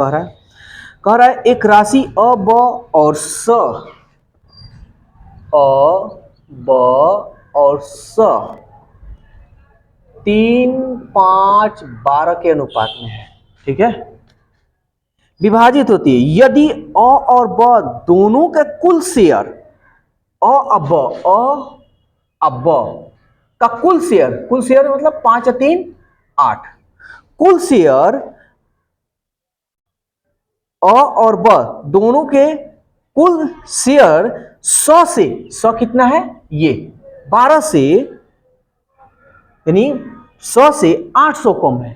कह रहा है एक राशि अ ब और स, अ ब और स 3, 5, 12 के अनुपात में है। ठीक है, विभाजित होती है यदि अ और ब दोनों के कुल शेयर, अ अब का कुल शेयर मतलब 5 या 3 8, कुल शेयर अ और ब दोनों के कुल शेयर 100 से, 100 कितना है ये 12 से, यानी 100 से 800 कम है।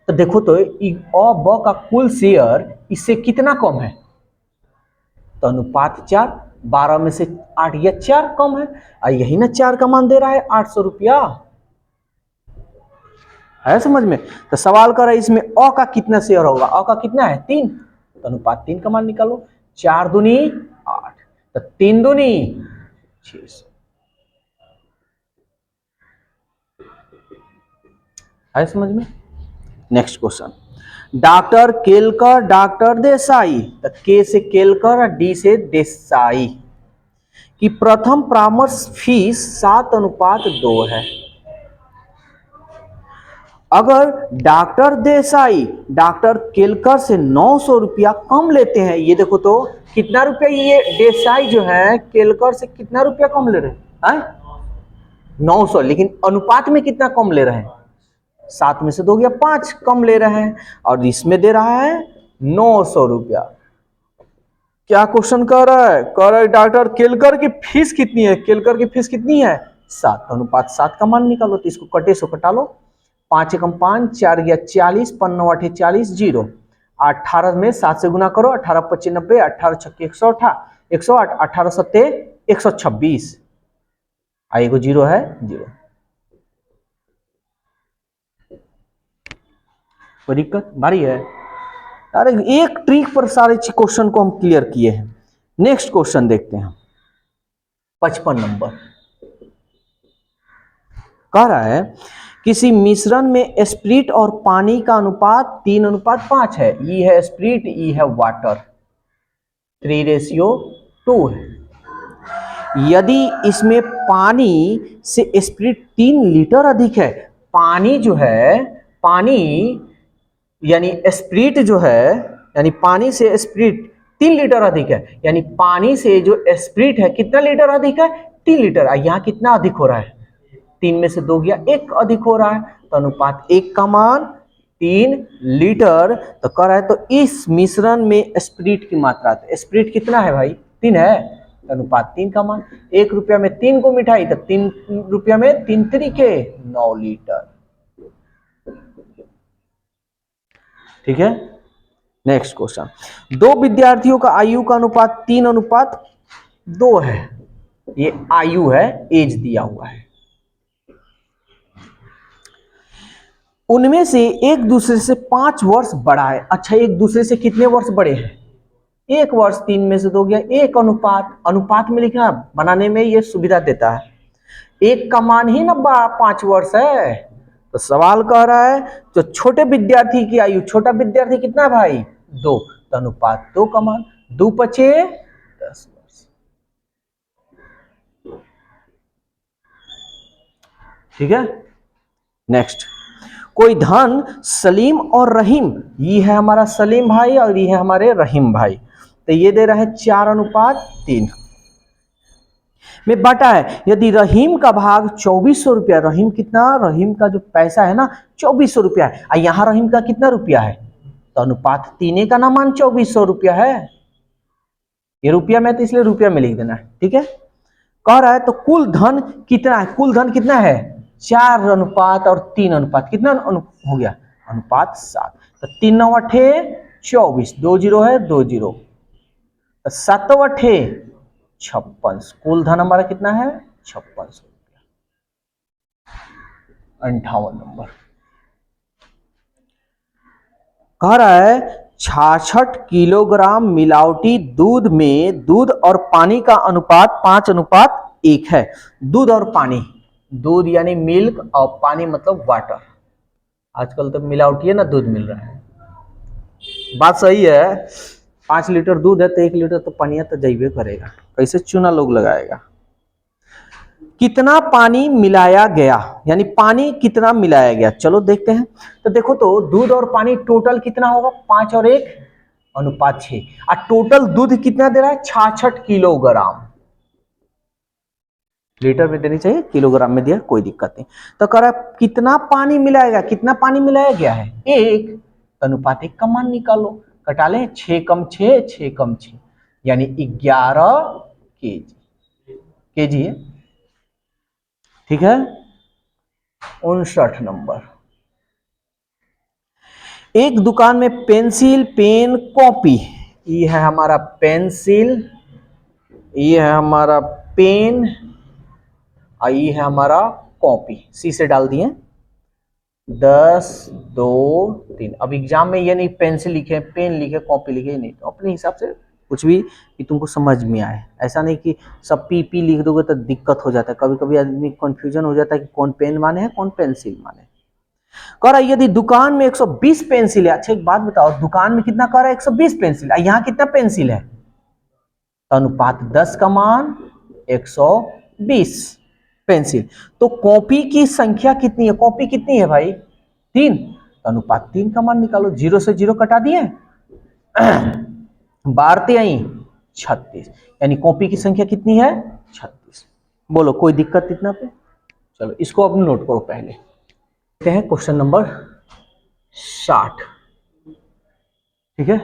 तो देखो तो अ ब का कुल शेयर इससे कितना कम है, तो अनुपात 4, 12 में से 8 या 4 कम है, और यही ना 4 का मान दे रहा है 800 रुपया। है समझ में? तो सवाल कर रहा है इसमें अ का कितना शेयर होगा, अ का कितना है 3, तो अनुपात 3 का मान निकालो। 4 दूनी 8, तो 3 दूनी 600। है समझ में? Next question, doctor Kelkar doctor Desai, तो के से केलकर और डी से देसाई की प्रथम परामर्श फीस 7:2 है। अगर डॉक्टर देसाई डॉक्टर केलकर से 900 रुपया कम लेते हैं, ये देखो तो कितना रुपया, ये देसाई जो है केलकर से कितना रुपया कम ले रहे हैं, 900, लेकिन अनुपात में कितना कम ले रहे हैं, 7 में से 2 गया 5 कम ले रहे हैं, और इसमें दे रहा है 900 रुपया। क्या क्वेश्चन कह रहा है, कह रहा है डॉक्टर केलकर की फीस कितनी है, केलकर की फीस कितनी है 7, अनुपात 7 का मान निकालो। तो इसको कटे सो कटा लो, 5 एकम 5, 4 गया 40, 5 9 8 40, 0, 18 में 7 से गुना करो, 18 25 90, 18 छक्के 108, 18 सत्ते 126, एगो 0 है 0। कोई दिक्कत भारी है? अरे एक ट्रिक पर सारे क्वेश्चन को हम क्लियर किए हैं। नेक्स्ट क्वेश्चन देखते हैं, 55 नंबर कह रहा है किसी मिश्रण में स्प्रिट और पानी का अनुपात 3:5 है। ई है स्प्रिट, ई है वाटर, 3:2 है। यदि इसमें पानी से स्प्रिट 3 लीटर अधिक है, पानी जो है, पानी यानी स्प्रिट जो है, यानी पानी से स्प्रिट 3 लीटर अधिक है, यानी पानी से जो स्प्रिट है कितना लीटर अधिक है 3 लीटर, यहाँ कितना अधिक हो रहा है, 3 में से 2 गया 1 अधिक हो रहा है, तो अनुपात 1 का मान 3 लीटर। तो कह रहा है तो इस मिश्रण में स्प्रिट की मात्रा, तो स्प्रिट कितना है भाई 3 है, तो अनुपात 3 का मान, 1 रुपया में 3 को मिठाई, तो 3 रुपया में 3 तरीके 9 लीटर। ठीक है, नेक्स्ट क्वेश्चन, 2 विद्यार्थियों का आयु का अनुपात 3:2 है, ये आयु है, एज दिया हुआ है। उनमें से एक दूसरे से 5 वर्ष बड़ा है। अच्छा, एक दूसरे से कितने वर्ष बड़े हैं, 1 वर्ष, 3 में से 2 गया 1, अनुपात में लिखना बनाने में ये सुविधा देता है, 1 का मान ही ना 5 वर्ष है। तो सवाल कह रहा है जो छोटे विद्यार्थी की आयु, छोटा विद्यार्थी कितना है भाई 2, तो अनुपात 2 का मान, 2 पचे 10 वर्ष। ठीक है, नेक्स्ट, कोई धन सलीम और रहीम, ये है हमारा सलीम भाई और ये है हमारे रहीम भाई, तो ये दे रहा है 4:3 में बांटा है। यदि रहीम का भाग 2400 रुपया, रहीम कितना, रहीम का जो पैसा है ना 2400 रुपया है, और यहां रहीम का कितना रुपया है, तो अनुपात 3 का ना मान 2400 रुपया है, ये रुपया में तो इसलिए रुपया में लिख देना है। ठीक है, कह रहा है तो कुल धन कितना है, कुल धन कितना है 4:3 अनुपात कितना हो गया, अनुपात 7, तो 3 9 8 24, 2 0 है 2 0, 7 8 56, कुल धन हमारा कितना है 5600 रुपया। 58 नंबर कह रहा है 66 किलोग्राम मिलावटी दूध में दूध और पानी का अनुपात 5:1 है। दूध और पानी, दूध यानी मिल्क और पानी मतलब वाटर, आजकल तो मिलावटी है ना दूध मिल रहा है, बात सही है। 5 लीटर दूध है तो 1 लीटर तो पानी तो जाइबे करेगा, कैसे चूना लोग लगाएगा। कितना पानी मिलाया गया, यानी पानी कितना मिलाया गया, चलो देखते हैं। तो देखो तो दूध और पानी टोटल कितना होगा, 5 और 1 अनुपात 6। और टोटल दूध कितना दे रहा है, 66 किलोग्राम। लीटर में देनी चाहिए, किलोग्राम में दिया कोई दिक्कत नहीं। तो कह रहा है कितना पानी मिलाया गया, कितना पानी मिलाया गया है, 1 अनुपात 1 का मान निकालो। कटा लें, 6 कम 6, 6 कम 6, यानी 11 केजी है। ठीक है। 59 नंबर। एक दुकान में पेंसिल, पेन, कॉपी, ये है हमारा पेंसिल, ये है हमारा पेन और ये है हमारा कॉपी। सी से डाल दिए 10, 2, 3। अब एग्जाम में ये नहीं पेंसिल लिखे, पेन लिखे, कॉपी लिखे, नहीं, तो अपने हिसाब से कुछ भी कि तुमको समझ में आए। ऐसा नहीं कि सब पी लिख दोगे तो दिक्कत हो जाता है, कभी कभी आदमी कंफ्यूजन हो जाता है कि कौन पेन माने है कौन पेंसिल माने। कह रहा है यदि दुकान में 120 पेंसिल है, अच्छा एक बात बताओ, दुकान में कितना कह रहा है, 120 पेंसिल, यहाँ कितना पेंसिल है, तो अनुपात 10 का मान 120 पेंसिल। तो कॉपी की संख्या कितनी है, कॉपी कितनी है भाई, 3, तो अनुपात 3 का मान निकालो। 0 से 0 कटा दिए, 12×3 = 36, यानी कॉपी की संख्या कितनी है, 36। बोलो कोई दिक्कत इतना पे। चलो इसको अब नोट करो पहले। देखते हैं क्वेश्चन नंबर 60। ठीक है।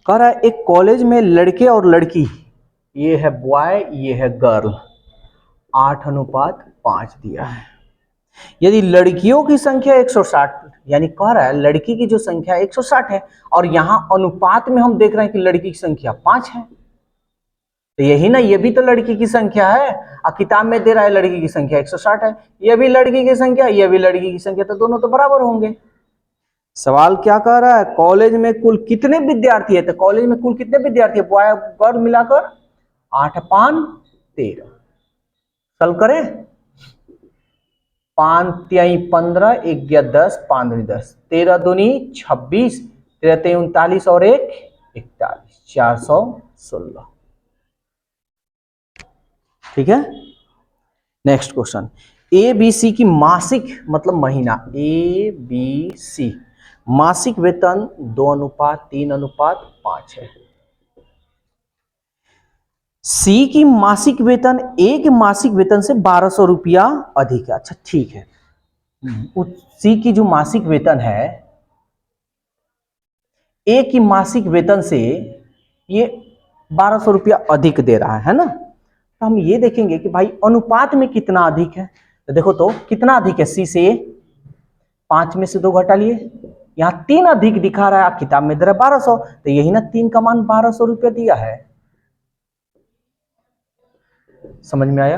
कह रहा है एक कॉलेज में लड़के और लड़की, ये है बॉय ये है गर्ल, 8:5 दिया है। यदि लड़कियों की संख्या 160, यानी कह रहा है लड़की की जो संख्या 160 है और यहां अनुपात में हम देख रहे हैं कि लड़की की संख्या 5 है, तो यही ना, ये भी तो लड़की की संख्या है और किताब में दे रहा है लड़की की संख्या 160 है, ये भी लड़की की संख्या, ये भी लड़की की संख्या, तो दोनों तो बराबर होंगे। सवाल क्या कह रहा है, कॉलेज में कुल कितने विद्यार्थी है, तो कॉलेज में कुल कितने विद्यार्थी है, बॉय गर्ल मिलाकर 8×5 = 13। सॉल्व करें, 5×3 = 15, 1×10, 5×10, 13×2 = 26, 13×3 = 39 और 1 = 41, 416। ठीक है। Next question, A B C की मासिक मतलब महीना, ए बी सी मासिक वेतन 2:3:5 है। सी की मासिक वेतन ए के मासिक वेतन से 1200 रुपया अधिक है। अच्छा ठीक है, सी की जो मासिक वेतन है ए की मासिक वेतन से ये 1200 रुपया अधिक दे रहा है ना, तो हम ये देखेंगे कि भाई अनुपात में कितना अधिक है। तो देखो तो कितना अधिक है, सी से 5 में से 2 घटा लिए, यहां 3 अधिक दिखा रहा है, किताब में दे रहा है 1200, तो यही ना 3 का मान 1200 रुपया दिया है। समझ में आया।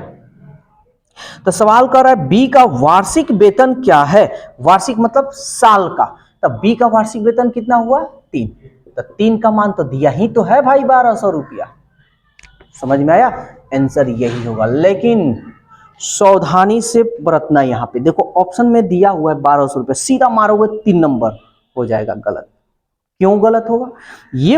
तो सवाल कर रहा है बी का वार्षिक वेतन क्या है, वार्षिक मतलब साल का, तब बी का वार्षिक वेतन कितना हुआ 3, तो 3 का मान तो दिया ही तो है भाई 1200 रुपया। समझ में आया, आंसर यही होगा, लेकिन सावधानी से बरतना। यहां पे देखो ऑप्शन में दिया हुआ है 1200 रुपया, सीधा मारोगे 3 नंबर हो जाएगा गलत। क्यों गलत होगा, ये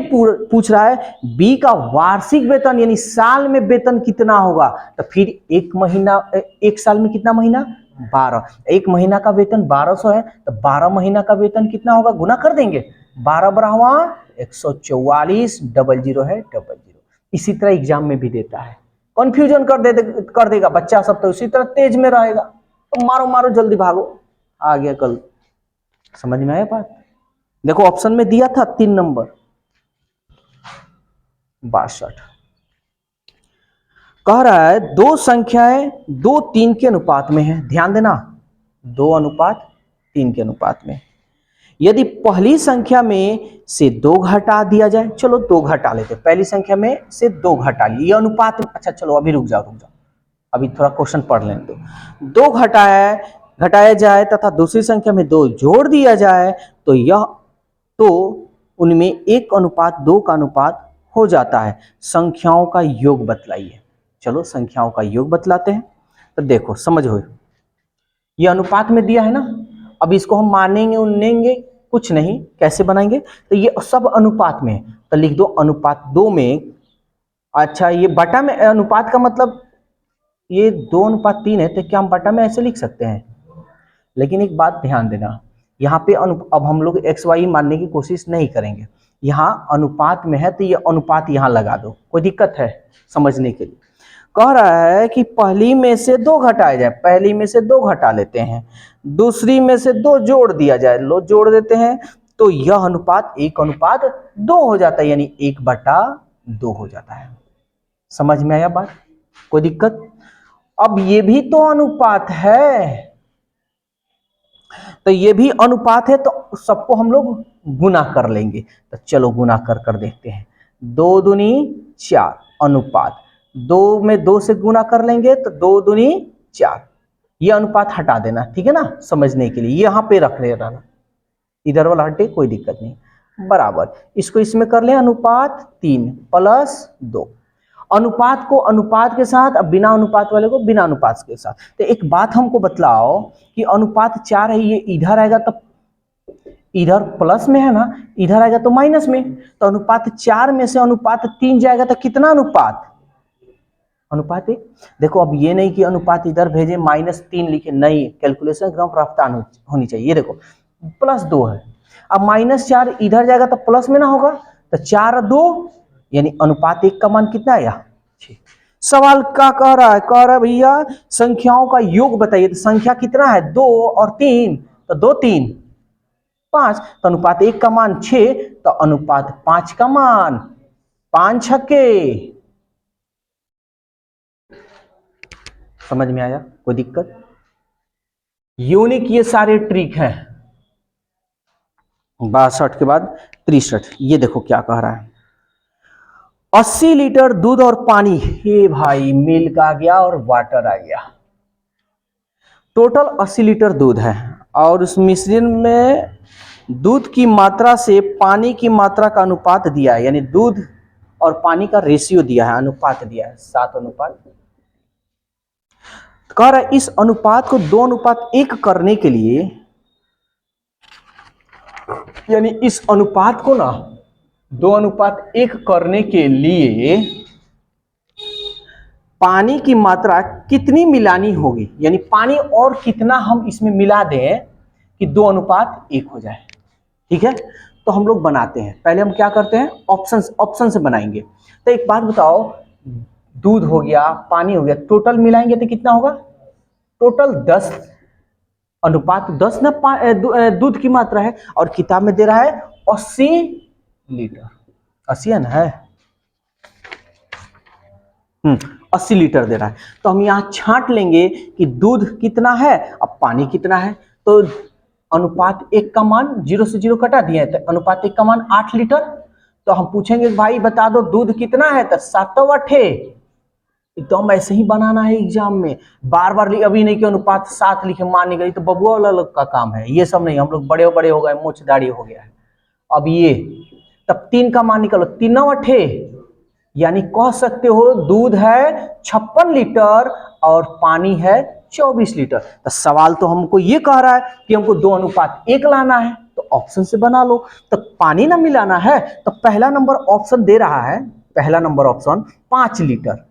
पूछ रहा है बी का वार्षिक वेतन यानी साल में वेतन कितना होगा, तो फिर एक महीना, एक साल में कितना महीना 12, एक महीना का वेतन 1200 है, तो 12 महीना का वेतन कितना होगा, गुना कर देंगे, 12×12 = 144, 00 है 00। इसी तरह एग्जाम में भी देता है, कंफ्यूजन कर देगा बच्चा सब, तो इसी तरह तेज में रहेगा, तो मारो मारो जल्दी भागो, आ गया कल। समझ में आया बात। देखो ऑप्शन में दिया था 3 नंबर 62। कह रहा है दो संख्याएं 2:3 के अनुपात में है, ध्यान देना 2:3 के अनुपात में। यदि पहली संख्या में से 2 घटा दिया जाए, चलो 2 घटा लेते, पहली संख्या में से 2 घटा लिए, ये अनुपात, अच्छा चलो अभी रुक जाओ, अभी थोड़ा क्वेश्चन पढ़ लें। तो 2 घटाया जाए तथा दूसरी संख्या में 2 जोड़ दिया जाए, तो यह, तो उनमें 1:2 का अनुपात हो जाता है। संख्याओं का योग बतलाइए। चलो संख्याओं का योग बतलाते हैं। तो देखो समझो, ये अनुपात में दिया है ना, अब इसको हम मानेंगे उन्नेंगे कुछ नहीं, कैसे बनाएंगे, तो ये सब अनुपात में है, तो लिख दो अनुपात 2 में। अच्छा, ये बटा में अनुपात का मतलब ये 2:3 है, तो क्या हम बटा में ऐसे लिख सकते हैं? लेकिन एक बात ध्यान देना, यहाँ पे अब हम लोग एक्स वाई मानने की कोशिश नहीं करेंगे, यहाँ अनुपात में है तो ये अनुपात यहाँ लगा दो, कोई दिक्कत है समझने के लिए। कह रहा है कि पहली में से 2 घटाया जाए, पहली में से 2 घटा लेते हैं, दूसरी में से 2 जोड़ दिया जाए, लो जोड़ देते हैं, तो यह अनुपात 1:2 हो जाता है, यानी 1/2 हो जाता है। समझ में आया बात? कोई दिक्कत? अब ये भी तो अनुपात है, तो ये भी अनुपात है, तो सबको हम लोग गुना कर लेंगे। तो चलो गुना कर देखते हैं। 2 दूनी 4 अनुपात 2 में 2 से गुना कर लेंगे तो 2 दूनी 4, ये अनुपात हटा देना, ठीक है ना, समझने के लिए यहाँ पे रख लेना, इधर वाला हटे कोई दिक्कत नहीं, बराबर इसको इसमें कर ले अनुपात 3 + 2, अनुपात को अनुपात के साथ, अब बिना अनुपात वाले को बिना अनुपात के साथ। तो एक बात हमको बतलाओ कि अनुपात 4 है, ये इधर आएगा तो इधर प्लस में है ना, इधर आएगा तो माइनस में, तो अनुपात 4 में से अनुपात 3 जाएगा तो कितना अनुपात? अनुपात 1। देखो अब ये नहीं कि अनुपात इधर भेजे -3 लिखे, नहीं, कैलकुलेशन एकदम रफ्तार होनी चाहिए। ये देखो +2 है, अब -4 इधर जाएगा तो प्लस में ना होगा, तो 4 और 2 यानी अनुपात 1 का मान कितना आया? 6। सवाल क्या कह रहा है? कह रहा है भैया संख्याओं का योग बताइए, तो संख्या कितना है? 2 और 3, तो 2 3 5, तो अनुपात 1 का मान 6, तो अनुपात 5 का मान 5 छक्के। समझ में आया? कोई दिक्कत? यूनिक ये सारे ट्रिक हैं। 62 के बाद 63, ये देखो क्या कह रहा है, 80 लीटर दूध और पानी, हे भाई मिल्क आ गया और वाटर आ गया, टोटल 80 लीटर दूध है और उस मिश्रण में दूध की मात्रा से पानी की मात्रा का अनुपात दिया है, यानी दूध और पानी का रेशियो दिया है, अनुपात दिया है 7:1। कह रहा है इस अनुपात को 2:1 करने के लिए, यानी इस अनुपात को ना 2:1 करने के लिए पानी की मात्रा कितनी मिलानी होगी, यानी पानी और कितना हम इसमें मिला दें कि 2:1 हो जाए। ठीक है, तो हम लोग बनाते हैं, पहले हम क्या करते हैं, ऑप्शन से बनाएंगे। तो एक बात बताओ, दूध हो गया, पानी हो गया, टोटल मिलाएंगे तो कितना होगा? टोटल 10 अनुपात 10 ना दूध की मात्रा है, और किताब में दे रहा है 80 लीटर, 80 है ना, 80 लीटर दे रहा है, तो हम यहाँ छांट लेंगे कि दूध कितना है, अब पानी कितना है, तो अनुपात 1 का मान 0 से 0 कटा दिया है, तो अनुपात 1 का मान 8 लीटर। तो हम पूछेंगे भाई बता दो दूध कितना है, तो 7/8। एकदम ऐसे ही बनाना है एग्जाम में, बार बार अभी नहीं कि अनुपात 7 लिखे मान निकली, तो बबुआ वाला लोग का काम है, ये सब नहीं, हम लोग बड़े बड़े हो गए, मूछ दाढ़ी हो गया है। अब ये तब 3 का मान निकालो, 3/8, यानी कह सकते हो दूध है 56 लीटर और पानी है 24 लीटर। तो सवाल तो हमको ये कह रहा है कि हमको 2:1 लाना है, तो ऑप्शन से बना लो। तो पानी ना मिलाना है, तो पहला नंबर ऑप्शन दे रहा है, पहला नंबर ऑप्शन 5 लीटर,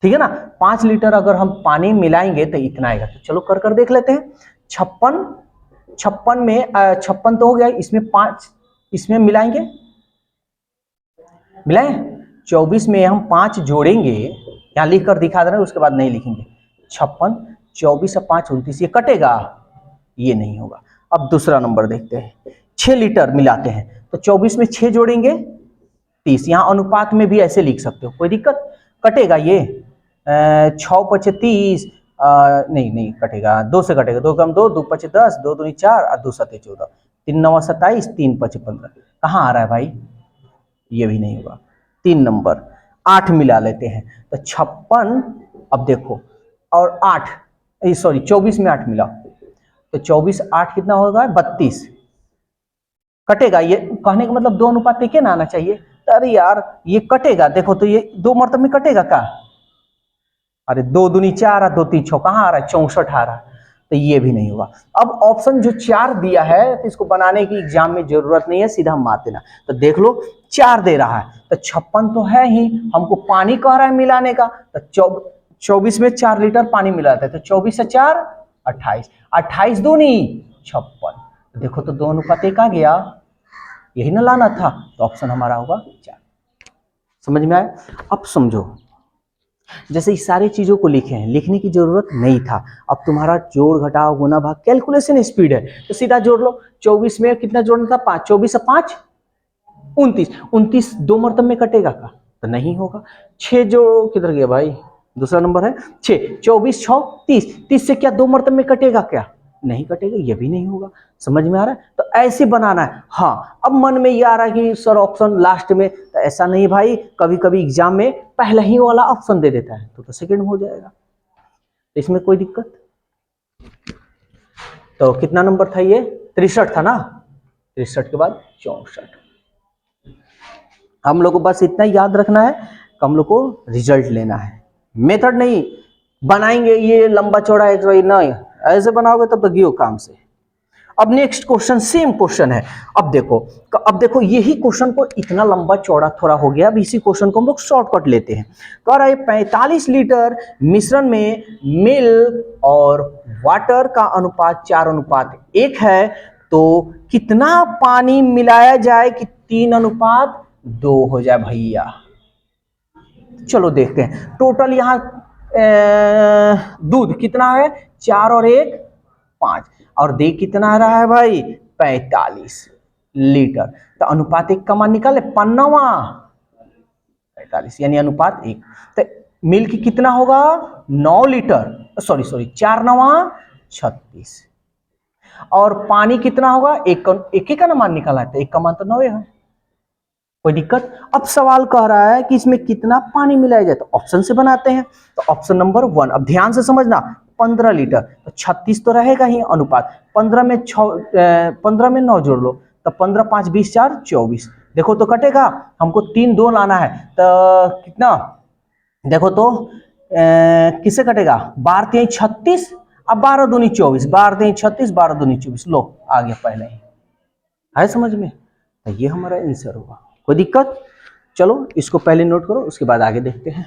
ठीक है ना, 5 लीटर अगर हम पानी मिलाएंगे तो इतना आएगा। तो चलो कर देख लेते हैं। 56 में 56 तो हो गया, इसमें 5 इसमें मिलाएंगे, मिलाएं, 24 में हम 5 जोड़ेंगे, यहाँ लिख कर दिखा दे रहे हैं, उसके बाद नहीं लिखेंगे। 56 24 से 5 29, ये कटेगा, ये नहीं होगा। अब दूसरा नंबर देखते हैं, 6 लीटर मिलाते हैं, तो 24 में 6 जोड़ेंगे 30, यहाँ अनुपात में भी ऐसे लिख सकते हो, कोई दिक्कत? कटेगा ये 6 × 30, नहीं कटेगा, 2 से कटेगा, 2 कम 2, 2 × 10, 2 दूनी 4 और 2 7 14, 3 9 27, 3 5 15, कहाँ आ रहा है भाई? ये भी नहीं होगा। 3 नंबर 8 मिला लेते हैं, तो 56, अब देखो, और 8 सॉरी 24 में 8 मिला, तो 24 8 कितना होगा? 32, कटेगा, ये कहने का मतलब 2:1 ना आना चाहिए। तो अरे यार ये कटेगा, देखो तो ये 2 मरतब में कटेगा क्या? अरे 2 दूनी 4 और 2 3 6, कहाँ आ रहा है? 64 आ रहा है। तो ये भी नहीं होगा। अब ऑप्शन जो 4 दिया है तो इसको बनाने की एग्जाम में जरूरत नहीं है, सीधा हम मार देना। तो देख लो 4 दे रहा है तो 56 तो है ही, हमको पानी कह रहा है मिलाने का, तो 24 में 4 लीटर पानी मिलाता है, तो 24 से 4 28, 28 दूनी 56। तो देखो तो 2 अनुपात 1 आ गया, यही ना लाना था, तो ऑप्शन हमारा होगा 4। समझ में आया? अब समझो, जैसे इस सारी चीजों को लिखे हैं, लिखने की जरूरत नहीं था। अब तुम्हारा जोड़ घटाव गुना भाग कैलकुलेशन स्पीड है, तो सीधा जोड़ लो। 24 में कितना जोड़ना था? 5, 24 से 5 29, 29 2 मरतब में कटेगा का? तो नहीं होगा। 6 जो किधर गया भाई, दूसरा नंबर है 6, 24 6 30, 30 से क्या 2 मरतब में कटेगा क्या? नहीं कटेगा, ये भी नहीं होगा। समझ में आ रहा है? तो ऐसे बनाना है। हाँ, अब मन में ये आ रहा है कि सर ऑप्शन लास्ट में, तो ऐसा नहीं भाई, कभी कभी एग्जाम में पहला ही वाला ऑप्शन दे देता है तो सेकंड हो जाएगा, तो इसमें कोई दिक्कत। तो कितना नंबर था ये? 63 था ना, 63 के बाद 64। हम लोग को बस इतना याद रखना है कि हम लोग को रिजल्ट लेना है, मेथड नहीं बनाएंगे ये लंबा चौड़ा एक नहीं, ऐसे बनाओगे तब तो गियो काम से। अब नेक्स्ट क्वेश्चन सेम क्वेश्चन है। अब देखो यही क्वेश्चन को इतना लंबा चौड़ा थोड़ा हो गया, अब इसी क्वेश्चन को हम लोग शॉर्टकट लेते हैं। कह रहा है 45 लीटर मिश्रण में मिल्क और वाटर का अनुपात 4:1 है, तो कितना पानी मिलाया जाए कि 3:2 हो जाए भैया? चलो देखते हैं। टोटल यहां दूध कितना है? 4 और 1 5, और दे कितना रहा है भाई? 45 लीटर। तो अनुपात 1 का मान निकाले, 45 यानी अनुपात 1। तो मिल्क कितना होगा? 9 लीटर, सॉरी 4 9 36, और पानी कितना होगा? एक का ना मान निकाला है, तो 1 का मान तो 9 है। कोई दिक्कत? अब सवाल कह रहा है कि इसमें कितना पानी मिलाया जाए, तो ऑप्शन से बनाते हैं। तो ऑप्शन नंबर 1, अब ध्यान से समझना, 15 लीटर, तो 36 तो रहेगा ही अनुपात। 15 में 9 जोड़ लो, तो 15 5 20 4 24। देखो तो कटेगा, हमको 3 2 लाना है, तो कितना? देखो तो किससे कटेगा? 12 3 36, अब 12 दूनी 24, 12 3 36, 12 दूनी 24, लो आ गया पहले ही। है समझ में? तो ये हमारा आंसर होगा। कोई दिक्कत? चलो इसको पहले नोट करो, उसके बाद आगे देखते हैं।